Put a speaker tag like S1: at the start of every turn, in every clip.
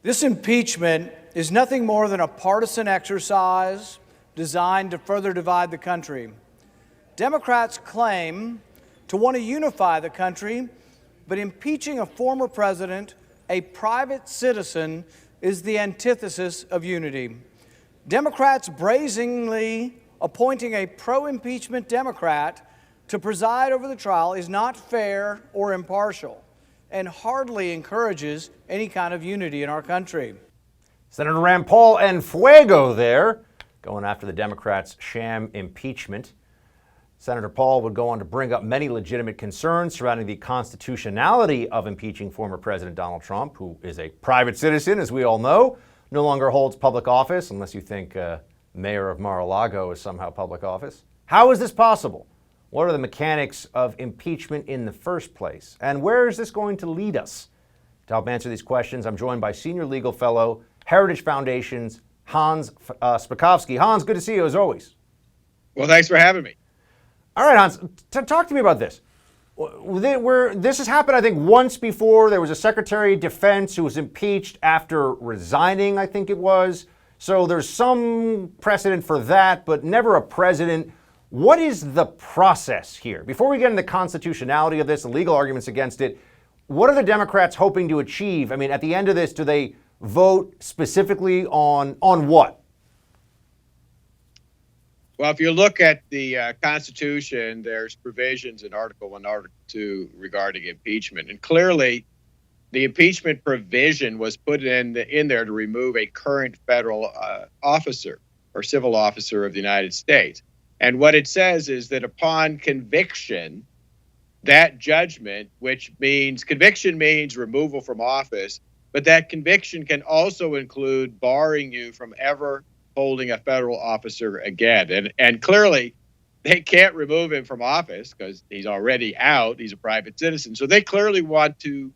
S1: This impeachment is nothing more than a partisan exercise designed to further divide the country. Democrats claim to want to unify the country, but impeaching a former president, a private citizen, is the antithesis of unity. Democrats brazenly appointing a pro-impeachment Democrat to preside over the trial is not fair or impartial, and hardly encourages any kind of unity in our country.
S2: Senator Rand Paul and Fuego there, going after the Democrats' sham impeachment. Senator Paul would go on to bring up many legitimate concerns surrounding the constitutionality of impeaching former President Donald Trump, who is a private citizen, as we all know, no longer holds public office, unless you think mayor of Mar-a-Lago is somehow public office. How is this possible? What are the mechanics of impeachment in the first place? And where is this going to lead us? To help answer these questions, I'm joined by Senior Legal Fellow, Heritage Foundation's Hans Spakovsky. Hans, good to see you as always.
S3: Well, thanks for having me.
S2: All right, Hans, talk to me about this. This has happened, I think, once before. There was a Secretary of Defense who was impeached after resigning, I think it was. So there's some precedent for that, but never a president. What is the process here? Before we get into the constitutionality of this, the legal arguments against it, what are the Democrats hoping to achieve? I mean, at the end of this, do they vote specifically on what?
S3: Well, if you look at the Constitution, there's provisions in Article 1, Article 2 regarding impeachment. And clearly, the impeachment provision was put in there to remove a current federal officer or civil officer of the United States. And what it says is that upon conviction, that judgment, which means conviction means removal from office, but that conviction can also include barring you from ever holding a federal officer again. And clearly, they can't remove him from office because he's already out. He's a private citizen. So they clearly want to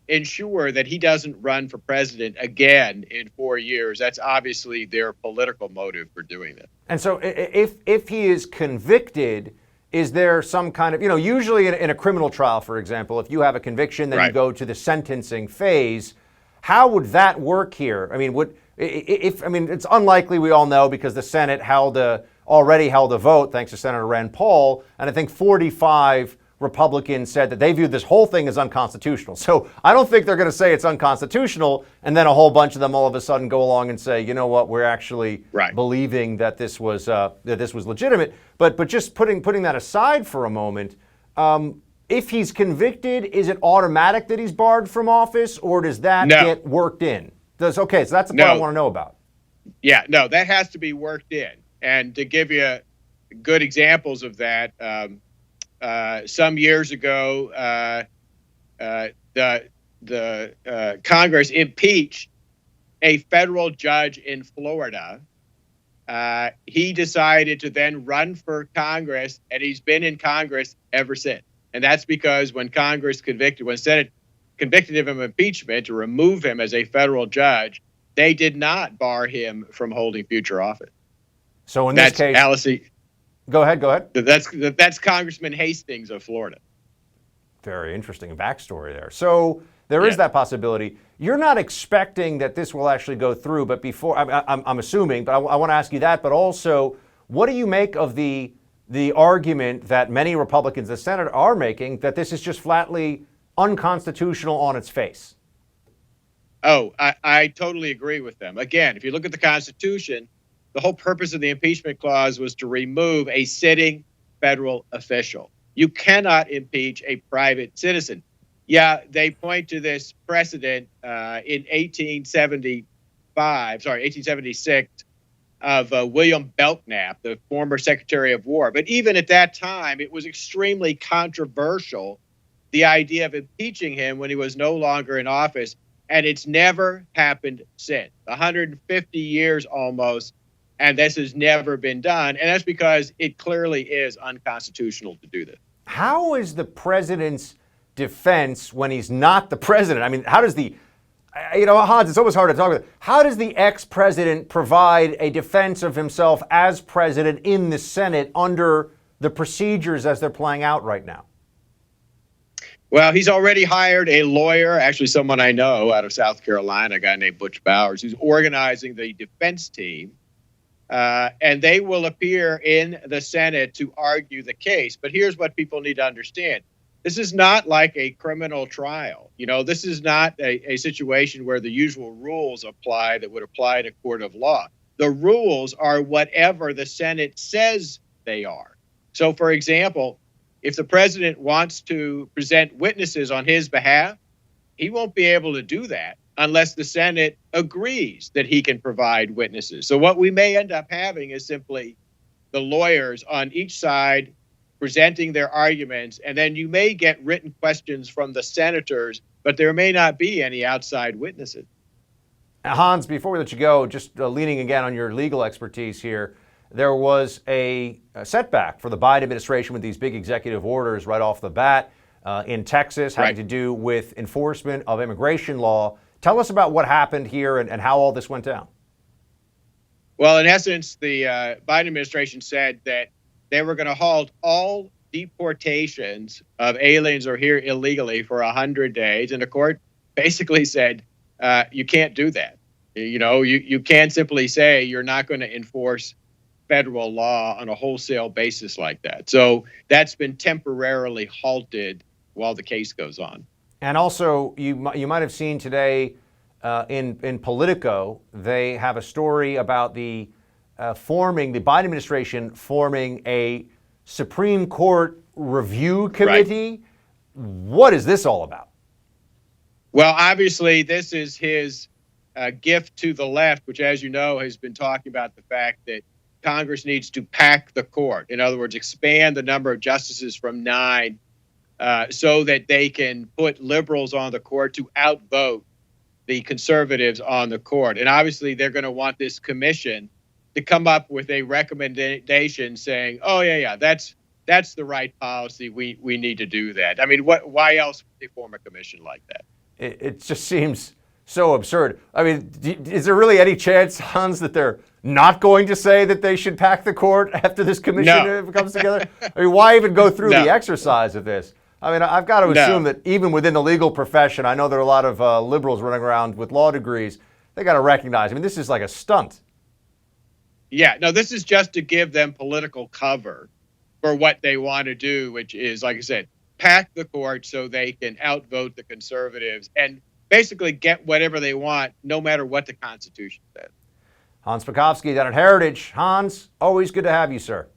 S3: ensure that he doesn't run for president again in 4 years. That's obviously their political motive for doing this.
S2: And so if he is convicted, is there some kind of, usually in a criminal trial, for example, if you have a conviction, then you go to the sentencing phase. How would that work here? I mean, it's unlikely, we all know, because the Senate already held a vote, thanks to Senator Rand Paul, and I think 45 Republicans said that they viewed this whole thing as unconstitutional. So I don't think they're going to say it's unconstitutional, and then a whole bunch of them all of a sudden go along and say, you know what, we're actually believing that this was legitimate. But just putting that aside for a moment, if he's convicted, is it automatic that he's barred from office, or does that get worked in? So that's the part I want to know about.
S3: Yeah, no, that has to be worked in. And to give you good examples of that, some years ago, the Congress impeached a federal judge in Florida. He decided to then run for Congress, and he's been in Congress ever since. And that's because when Senate convicted him of impeachment to remove him as a federal judge, they did not bar him from holding future office.
S2: So in this case,
S3: Alice,
S2: Go ahead.
S3: That's Congressman Hastings of Florida.
S2: Very interesting backstory there. So there is that possibility. You're not expecting that this will actually go through, but before, I'm assuming, but I want to ask you that, but also, what do you make of the argument that many Republicans in the Senate are making that this is just flatly unconstitutional on its face?
S3: Oh, I totally agree with them. Again, if you look at the Constitution, the whole purpose of the impeachment clause was to remove a sitting federal official. You cannot impeach a private citizen. Yeah, they point to this precedent in 1876 of William Belknap, the former Secretary of War. But even at that time, it was extremely controversial, the idea of impeaching him when he was no longer in office. And it's never happened since. 150 years almost. And this has never been done. And that's because it clearly is unconstitutional to do this.
S2: How is the president's defense when he's not the president? I mean, how does Hans, it's always hard to talk about. How does the ex-president provide a defense of himself as president in the Senate under the procedures as they're playing out right now?
S3: Well, he's already hired a lawyer, actually someone I know out of South Carolina, a guy named Butch Bowers, who's organizing the defense team. And they will appear in the Senate to argue the case. But here's what people need to understand. This is not like a criminal trial. This is not a situation where the usual rules apply that would apply in a court of law. The rules are whatever the Senate says they are. So, for example, if the president wants to present witnesses on his behalf, he won't be able to do that unless the Senate agrees that he can provide witnesses. So what we may end up having is simply the lawyers on each side presenting their arguments, and then you may get written questions from the senators, but there may not be any outside witnesses.
S2: Hans, before we let you go, just leaning again on your legal expertise here, there was a setback for the Biden administration with these big executive orders right off the bat in Texas having to do with enforcement of immigration law. Tell us about what happened here and how all this went down.
S3: Well, in essence, the Biden administration said that they were going to halt all deportations of aliens who are here illegally for 100 days. And the court basically said, you can't do that. You can't simply say you're not going to enforce federal law on a wholesale basis like that. So that's been temporarily halted while the case goes on. And
S2: also, you might have seen today in Politico, they have a story about the Biden administration forming a Supreme Court review committee. Right. What is this all about?
S3: Well, obviously, this is his gift to the left, which, as you know, has been talking about the fact that Congress needs to pack the court. In other words, expand the number of justices from 9 so that they can put liberals on the court to outvote the conservatives on the court. And obviously, they're going to want this commission to come up with a recommendation saying, oh, yeah, that's the right policy. We need to do that. I mean, why else would they form a commission like that?
S2: It just seems so absurd. I mean, is there really any chance, Hans, that they're not going to say that they should pack the court after this commission comes together? I mean, why even go through the exercise of this? I mean, I've got to assume that even within the legal profession, I know there are a lot of liberals running around with law degrees. They got to recognize, I mean, this is like a stunt.
S3: Yeah, no, this is just to give them political cover for what they want to do, which is, like I said, pack the court so they can outvote the conservatives and basically get whatever they want, no matter what the Constitution says.
S2: Hans Spakovsky down at Heritage. Hans, always good to have you, sir.